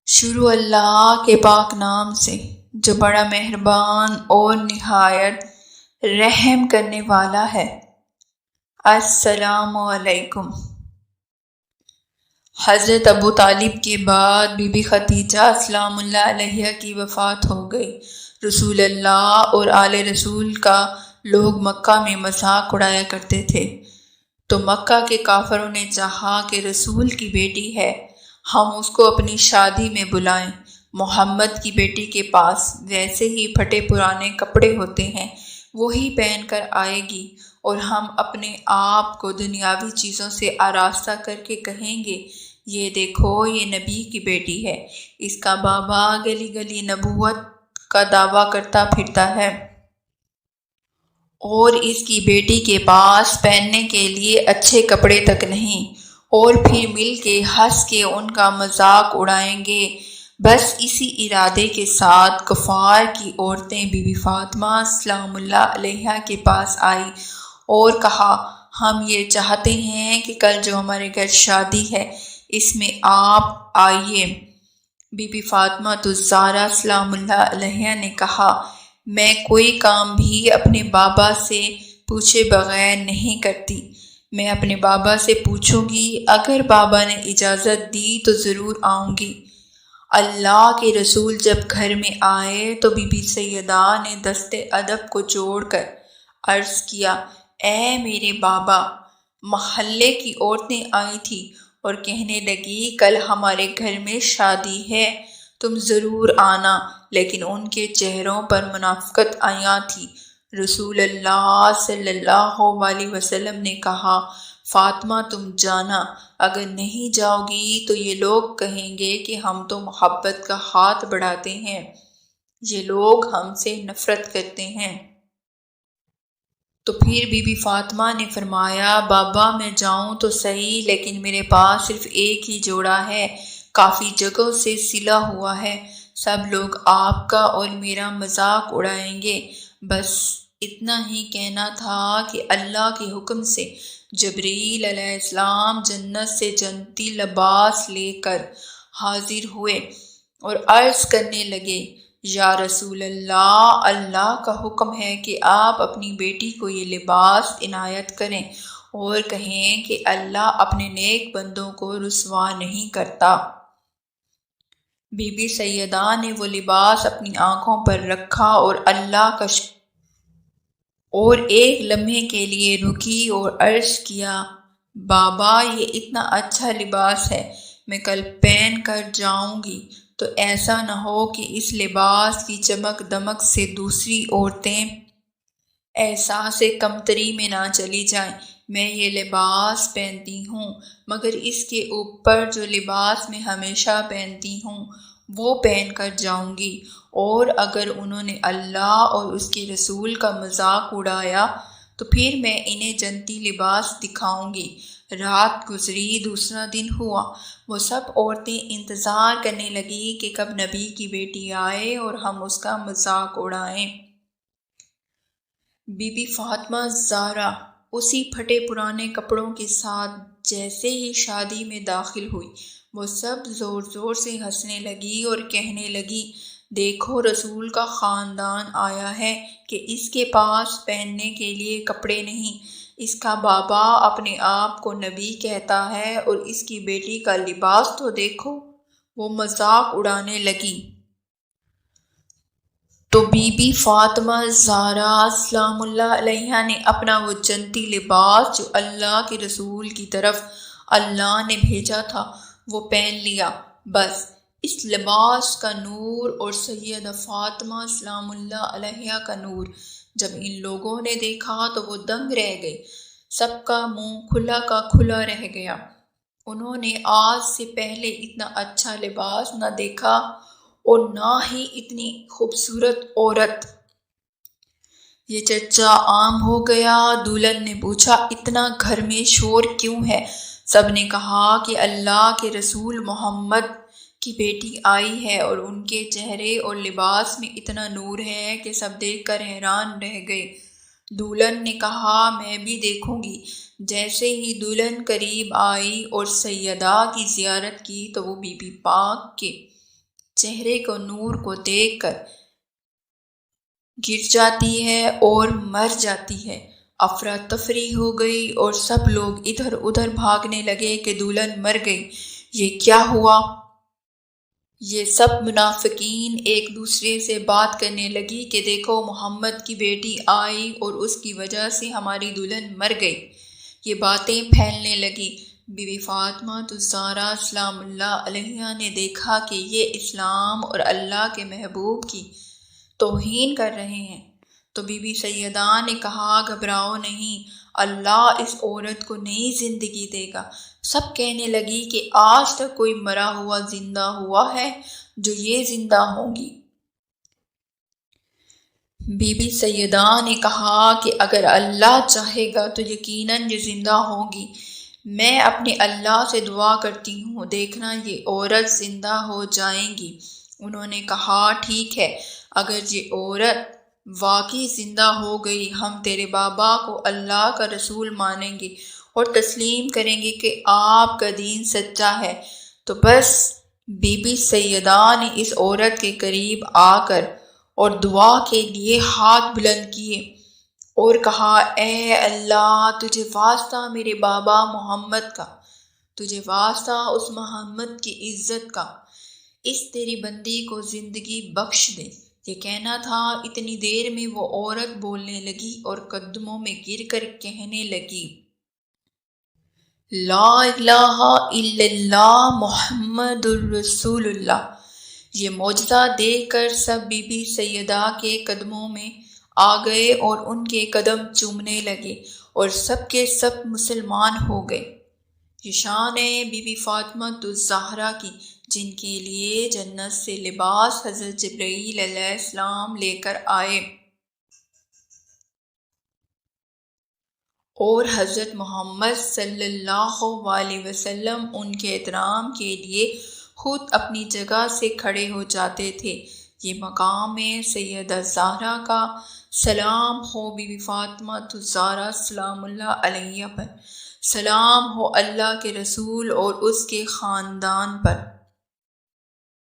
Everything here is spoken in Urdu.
شروع اللہ کے پاک نام سے جو بڑا مہربان اور نہایت رحم کرنے والا ہے۔ السلام علیکم۔ حضرت ابو طالب کے بعد بی بی خدیجہ سلام اللہ علیہا کی وفات ہو گئی۔ رسول اللہ اور آل رسول کا لوگ مکہ میں مذاق اڑایا کرتے تھے، تو مکہ کے کافروں نے چاہا کہ رسول کی بیٹی ہے، ہم اس کو اپنی شادی میں بلائیں۔ محمد کی بیٹی کے پاس ویسے ہی پھٹے پرانے کپڑے ہوتے ہیں، وہی پہن کر آئے گی اور ہم اپنے آپ کو دنیاوی چیزوں سے آراستہ کر کے کہیں گے، یہ دیکھو یہ نبی کی بیٹی ہے، اس کا بابا گلی گلی نبوت کا دعویٰ کرتا پھرتا ہے اور اس کی بیٹی کے پاس پہننے کے لیے اچھے کپڑے تک نہیں، اور پھر مل کے ہنس کے ان کا مذاق اڑائیں گے۔ بس اسی ارادے کے ساتھ کفار کی عورتیں بی بی فاطمہ سلام اللہ علیہا کے پاس آئی اور کہا، ہم یہ چاہتے ہیں کہ کل جو ہمارے گھر شادی ہے اس میں آپ آئیے۔ بی بی فاطمہ الزہرا سلام اللہ علیہا نے کہا، میں کوئی کام بھی اپنے بابا سے پوچھے بغیر نہیں کرتی، میں اپنے بابا سے پوچھوں گی، اگر بابا نے اجازت دی تو ضرور آؤں گی۔ اللہ کے رسول جب گھر میں آئے تو بی بی سیدہ نے دست ادب کو جوڑ کر عرض کیا، اے میرے بابا۔ محلے کی عورتیں آئی تھیں اور کہنے لگی، کل ہمارے گھر میں شادی ہے، تم ضرور آنا، لیکن ان کے چہروں پر منافقت عیاں تھی۔ رسول اللہ صلی اللہ علیہ وسلم نے کہا، فاطمہ تم جانا، اگر نہیں جاؤ گی تو یہ لوگ کہیں گے کہ ہم تو محبت کا ہاتھ بڑھاتے ہیں، یہ لوگ ہم سے نفرت کرتے ہیں۔ تو پھر بی بی فاطمہ نے فرمایا، بابا میں جاؤں تو صحیح، لیکن میرے پاس صرف ایک ہی جوڑا ہے، کافی جگہوں سے سلا ہوا ہے، سب لوگ آپ کا اور میرا مذاق اڑائیں گے۔ بس اتنا ہی کہنا تھا کہ اللہ کے حکم سے جبریل علیہ السلام جنت سے جنتی لباس لے کر حاضر ہوئے اور عرض کرنے لگے، یا رسول اللہ، اللہ کا حکم ہے کہ آپ اپنی بیٹی کو یہ لباس عنایت کریں اور کہیں کہ اللہ اپنے نیک بندوں کو رسوا نہیں کرتا۔ بی بی سیدہ نے وہ لباس اپنی آنکھوں پر رکھا اور اللہ کا اور ایک لمحے کے لیے رکی اور عرض کیا، بابا یہ اتنا اچھا لباس ہے، میں کل پہن کر جاؤں گی تو ایسا نہ ہو کہ اس لباس کی چمک دمک سے دوسری عورتیں احساس کمتری میں نہ چلی جائیں۔ میں یہ لباس پہنتی ہوں، مگر اس کے اوپر جو لباس میں ہمیشہ پہنتی ہوں وہ پہن کر جاؤں گی، اور اگر انہوں نے اللہ اور اس کے رسول کا مذاق اڑایا تو پھر میں انہیں جنتی لباس دکھاؤں گی۔ رات گزری، دوسرا دن ہوا، وہ سب عورتیں انتظار کرنے لگی کہ کب نبی کی بیٹی آئے اور ہم اس کا مذاق اڑائیں۔ بی بی فاطمہ الزہرا اسی پھٹے پرانے کپڑوں کے ساتھ جیسے ہی شادی میں داخل ہوئی، وہ سب زور زور سے ہنسنے لگی اور کہنے لگی، دیکھو رسول کا خاندان آیا ہے کہ اس کے پاس پہننے کے لیے کپڑے نہیں، اس کا بابا اپنے آپ کو نبی کہتا ہے اور اس کی بیٹی کا لباس تو دیکھو۔ وہ مذاق اڑانے لگی تو بی بی فاطمہ الزہرا سلام اللہ علیہا نے اپنا وہ جنتی لباس جو اللہ کے رسول کی طرف اللہ نے بھیجا تھا وہ پہن لیا۔ بس اس لباس کا نور اور سیدہ فاطمہ سلام اللہ علیہا کا نور جب ان لوگوں نے دیکھا تو وہ دنگ رہ گئے، سب کا منہ کھلا کا کھلا رہ گیا۔ انہوں نے آج سے پہلے اتنا اچھا لباس نہ دیکھا اور نہ ہی اتنی خوبصورت عورت۔ یہ چرچا عام ہو گیا۔ دولہن نے پوچھا، اتنا گھر میں شور کیوں ہے؟ سب نے کہا کہ اللہ کے رسول محمد کی بیٹی آئی ہے اور ان کے چہرے اور لباس میں اتنا نور ہے کہ سب دیکھ کر حیران رہ گئے۔ دولہن نے کہا، میں بھی دیکھوں گی۔ جیسے ہی دلہن قریب آئی اور سیدہ کی زیارت کی تو وہ بی بی پاک کے چہرے کو نور کو دیکھ کر گر جاتی ہے اور مر جاتی ہے۔ افراتفری ہو گئی اور سب لوگ ادھر ادھر بھاگنے لگے کہ دلہن مر گئی، یہ کیا ہوا؟ یہ سب منافقین ایک دوسرے سے بات کرنے لگی کہ دیکھو محمد کی بیٹی آئی اور اس کی وجہ سے ہماری دلہن مر گئی۔ یہ باتیں پھیلنے لگی۔ بی بی فاطمہ الزہرا سلام اللہ علیہا نے دیکھا کہ یہ اسلام اور اللہ کے محبوب کی توہین کر رہے ہیں، تو بی بی سیدہ نے کہا گھبراؤ نہیں، اللہ اس عورت کو نئی زندگی دے گا۔ سب کہنے لگی کہ آج تک کوئی مرا ہوا زندہ ہوا ہے جو یہ زندہ ہوں گی۔ بی بی سیدہ نے کہا کہ اگر اللہ چاہے گا تو یقیناً یہ زندہ ہوں گی۔ میں اپنے اللہ سے دعا کرتی ہوں، دیکھنا یہ عورت زندہ ہو جائیں گی۔ انہوں نے کہا ٹھیک ہے، اگر یہ عورت واقعی زندہ ہو گئی ہم تیرے بابا کو اللہ کا رسول مانیں گے اور تسلیم کریں گے کہ آپ کا دین سچا ہے۔ تو بس بی بی سیدہ نے اس عورت کے قریب آ کر اور دعا کے لیے ہاتھ بلند کیے اور کہا اے اللہ، تجھے واسطہ میرے بابا محمد کا، تجھے واسطہ اس محمد کی عزت کا، اس تیری بندی کو زندگی بخش دے۔ یہ کہنا تھا، اتنی دیر میں وہ عورت بولنے لگی اور قدموں میں گر کر کہنے لگی لا الہ الا اللہ محمد الرسول اللہ۔ یہ معجزہ دیکھ کر سب بی بی سیدہ کے قدموں میں آ گئے اور ان کے قدم چومنے لگے اور سب کے سب مسلمان ہو گئے۔ یہ شان ہے بی بی فاطمہ الزہرا کی، جن کے لیے جنت سے لباس حضرت جبرائیل علیہ السلام لے کر آئے اور حضرت محمد صلی اللہ علیہ وسلم ان کے احترام کے لیے خود اپنی جگہ سے کھڑے ہو جاتے تھے۔ یہ مقام ہے سیدہ زہرا کا، سلام ہو بی بی فاطمہ الزہرا سلام اللہ علیہا پر، سلام ہو اللہ کے رسول اور اس کے خاندان پر۔